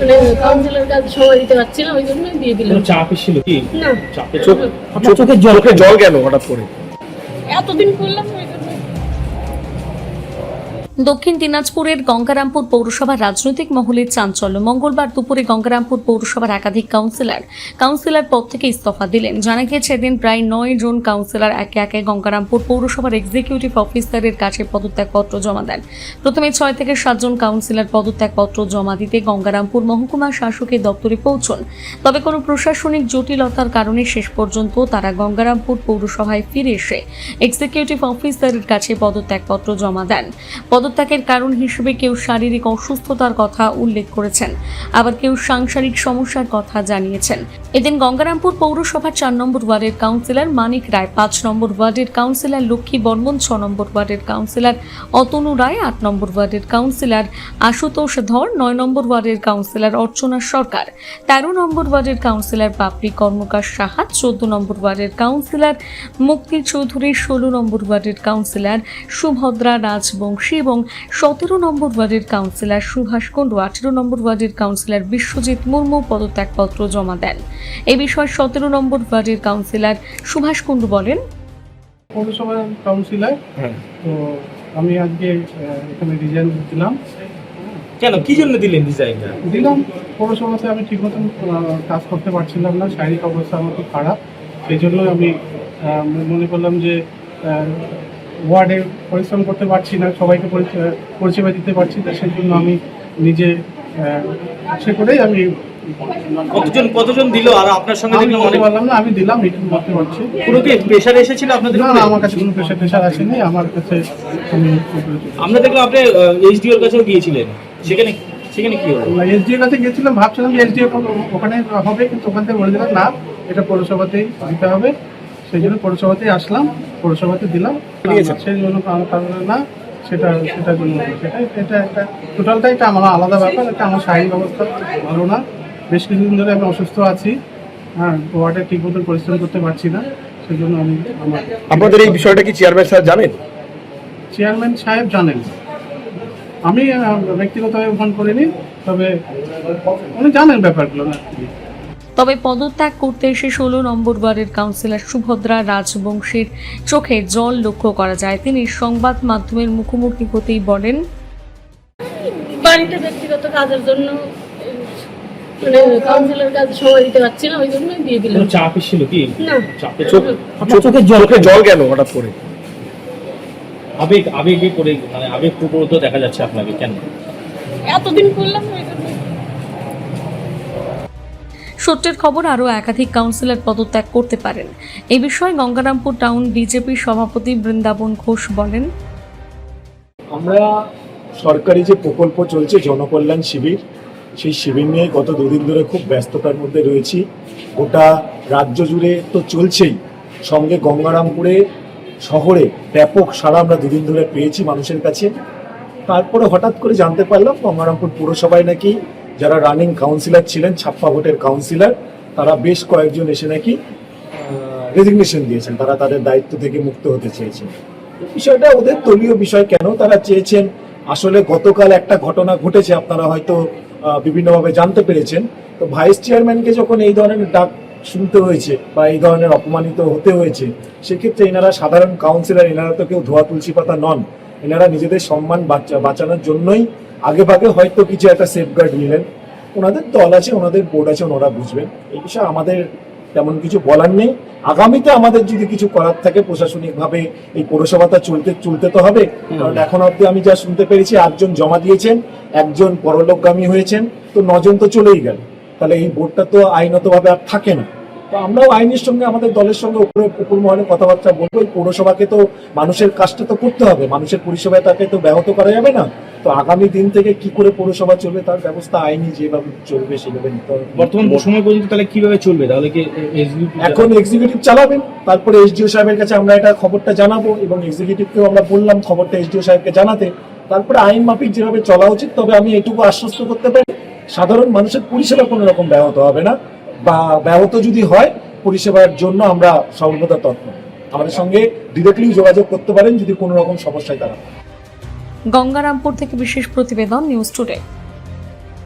মানে কাউন্সিলর কাজ সময় দিতে পারছি না, ওই জন্য দিয়ে দিলাম। চাপ ছিল কি না, চোখে জল কেন হঠাৎ করে? এতদিন করলাম ওই জন্য। দক্ষিণ দিনাজপুরের গঙ্গারামপুর পৌরসভার রাজনৈতিক মহলে চাঞ্চল্য। মঙ্গলবার দুপুরে গঙ্গারামপুর পৌরসভার একাধিক কাউন্সিলর পদ থেকে ইস্তফা দিলেন। জানা গিয়েছে এদিন প্রায় 9 জন কাউন্সিলর একে একে গঙ্গারামপুর পৌরসভার এক্সিকিউটিভ অফিসারের কাছে পদত্যাগপত্র জমা দেন। প্রথমে 6 থেকে 7 জন কাউন্সিলর পদত্যাগপত্র জমা দিতে গঙ্গারামপুর মহকুমা শাসকের দপ্তরে পৌঁছন। তবে কোনো প্রশাসনিক জটিলতার কারণে শেষ পর্যন্ত তারা গঙ্গারামপুর পৌরসভায় ফিরে এসে এক্সিকিউটিভ অফিসারের কাছে পদত্যাগপত্র জমা দেন। পদত্যাগের কারণ হিসেবে কেউ শারীরিক অসুস্থতার কথা উল্লেখ করেছেন, আবার কেউ সাংসারিক সমস্যার কথা জানিয়েছেন। এদিন গঙ্গারামপুর পৌরসভার 4 নম্বর ওয়ার্ডের কাউন্সিলর মানিক রায়, 5 নম্বর ওয়ার্ডের কাউন্সিলর লক্ষ্মী বর্মন, 6 নম্বর ওয়ার্ডের কাউন্সিলর অতনু রায়, 8 নম্বর ওয়ার্ডের কাউন্সিলর আশুতোষ ধর, 9 নম্বর ওয়ার্ডের কাউন্সিলর অর্চনা সরকার, 13 নম্বর ওয়ার্ডের কাউন্সিলর পাপড়ি কর্মকার সাহা, 14 নম্বর ওয়ার্ডের কাউন্সিলর মুক্তি চৌধুরী, 16 নম্বর ওয়ার্ডের কাউন্সিলর সুভদ্রা রাজবংশী এবং 17 নম্বর ওয়ার্ডের কাউন্সিলর সুভাষ কুণ্ডু, 18 নম্বর ওয়ার্ডের কাউন্সিলর বিশ্বজিৎ মুর্মু পদত্যাগপত্র জমা দেন। এই বিষয়ে 17 নম্বর ওয়ার্ডের কাউন্সিলর সুভাষ কুণ্ডু বলেন, পৌরসভার কাউন্সিলর তো আমি আজকে এখানে রিজাইন দিলাম। কেন, কি জন্য দিলেন রিজাইনটা? দিলাম পৌরসভাতে আমি ঠিক মতন কাজ করতে পারছিলাম না, শারীরিক অবস্থা আমার খুব খারাপ। সেই জন্য আমি মনে করলাম যে ওয়ার্ডে পরিশ্রম করতে পারছি না, সবাইকে পরিষেবা দিতে পারছি না, সেই জন্য আমি নিজে সে করেই আমি কতজন দিল? আর আপনার সঙ্গে দেখলাম অনেক বললাম না, আমি দিলাম, মিটিং করতে পারছি। পুরো কি প্রেশার এসেছিল আপনাদের? না, আমার কাছে কোনো প্রেশার আসেনি, আমার কাছে আমরা দেখলাম আপনি এইচডিওর কাছেও গিয়েছিলেন, সেখানে কি হলো? এসডিও কাছে গিয়েছিলাম, ভাবছিলাম যে এসডিও ওখানে হবে, কিন্তু ওখান থেকে বলে দিলাম না, এটা পৌরসভাতেই দিতে হবে। সেই জন্য পৌরসভাতেই আসলাম, পৌরসভাতে দিলাম। সেই জন্য না, সেটার জন্য এটা একটা টোটালটা এটা আমার আলাদা ব্যাপার। এটা আমার শারীরিক অবস্থা ভালো না, বেশ কিছুদিন ধরে আমি অসুস্থ আছি। হ্যাঁ, ওয়ার্ডে ঠিক মতো পরিশ্রম করতে পারছি না, সেই জন্য আমি আপনাদের এই বিষয়টা কি চেয়ারম্যান স্যার জানেন? চেয়ারম্যান সাহেব জানেন, আমি ব্যক্তিগতভাবে ফোন করিনি, তবে উনি জানেন ব্যাপারগুলো না। তবে পদত্যাগ করতে এসে 16 নম্বর ওয়ার্ডের কাউন্সিলর সুভদ্রা রাজবংশীর চোখে জল লক্ষ্য করা যায়। তিনি সংবাদ মাধ্যমের মুখোমুখি হতেই বলেন, বাড়িতে ব্যক্তিগত কাজের জন্য মানে কাউন্সিলর কাজ সময় দিতে পারছি না, ওই জন্য দিয়ে দিলাম। চাপ ছিল কি? না, চোখে জল কেন হঠাৎ করে? আবেগে করে, মানে আবেগপ্রবণ দেখা যাচ্ছে আপনাকে, কেন? এতদিন করলাম ওই জন্য। সূত্রের খবর, আরও একাধিক কাউন্সিলর পদত্যাগ করতে পারেন। এই বিষয়ে গঙ্গারামপুর টাউন বিজেপি সভাপতি বৃন্দাবন ঘোষ বলেন, আমরা সরকারি যে প্রকল্প চলছে জনকল্যাণ শিবির, সেই শিবির নিয়ে গত 2 দিন ধরে খুব ব্যস্ততার মধ্যে রয়েছি। গোটা রাজ্য জুড়ে তো চলছেই, সঙ্গে গঙ্গারামপুরে শহরে ব্যাপক সাড়া আমরা 2 দিন ধরে পেয়েছি মানুষের কাছে। তারপরে হঠাৎ করে জানতে পারলাম গঙ্গারামপুর পুরসভায় নাকি যারা রানিং কাউন্সিলর ছিলেন, ছাপ্পা ভোটের কাউন্সিলর, তারা বেশ কয়েকজন এসে নাকি রেজিগনেশন দিয়েছেন, তারা তাদের দায়িত্ব থেকে মুক্ত হতে চেয়েছেন। বিষয়টা ওদের দলীয় বিষয়, কেন তারা চেয়েছেন আসলে গতকাল একটা ঘটনা ঘটেছে, আপনারা হয়তো বিভিন্নভাবে জানতে পেরেছেন। তো ভাইস চেয়ারম্যানকে যখন এই ধরনের ডাক শুনতে হয়েছে বা এই ধরনের অপমানিত হতে হয়েছে, সেক্ষেত্রে এনারা সাধারণ কাউন্সিলর, এনারা তো কেউ ধোয়া তুলসী পাতা নন। এনারা নিজেদের সম্মান বাঁচানোর জন্যই আগে ভাগে হয়তো কিছু একটা সেফগার্ড নিলেন। ওনাদের দল আছে, ওনাদের বোর্ড আছে, ওনারা বুঝবেন। এই বিষয়ে আমাদের তেমন কিছু বলার নেই। আগামীতে আমাদের যদি কিছু করার থাকে প্রশাসনিকভাবে এই পৌরসভাটা চলতে তো হবে। কারণ এখন অব্দি আমি যা শুনতে পেরেছি 8 জন জমা দিয়েছেন, 1 জন পরলোকগামী হয়েছেন, তো 9 জন তো চলেই গেল। তাহলে এই বোর্ডটা তো আইনতভাবে আর থাকে না। তো আমরাও আইনের সঙ্গে আমাদের দলের সঙ্গে উপর মহলে কথাবার্তা বলবো। এই পৌরসভাকে তো মানুষের কাজটা তো করতে হবে, মানুষের পরিষেবায় তাকে তো ব্যাহত করা যাবে না। তো আগামী দিন থেকে কি করে পৌরসভা চলবে তার ব্যবস্থা আইনি যেভাবে চলবে সেভাবে নিতে হবে। বর্তমান সময় পর্যন্ত তাহলে কিভাবে চলবে? তাহলে কি এখন এক্সিকিউটিভ চালাবেন, তারপরে এসডিও সাহেবের কাছে আমরা এটা খবরটা জানাবো এবং এক্সিকিউটিভকেও আমরা বললাম খবরটা এসডিও সাহেবকে জানাতে। তারপরে আইন মাফিক যেভাবে চলা উচিত। তবে আমি এটুকু আশ্বস্ত করতে পারি, সাধারণ মানুষের পরিষেবা কোনো রকম ব্যাহত হবে না, বা ব্যাহত যদি হয় পরিষেবার জন্য আমরা সর্বদা তৎপর। আমাদের সঙ্গে ডিরেক্টলি যোগাযোগ করতে পারেন যদি কোনো রকম সমস্যায় তারা। গঙ্গারামপুর থেকে বিশেষ প্রতিবেদন, নিউজ টুডে।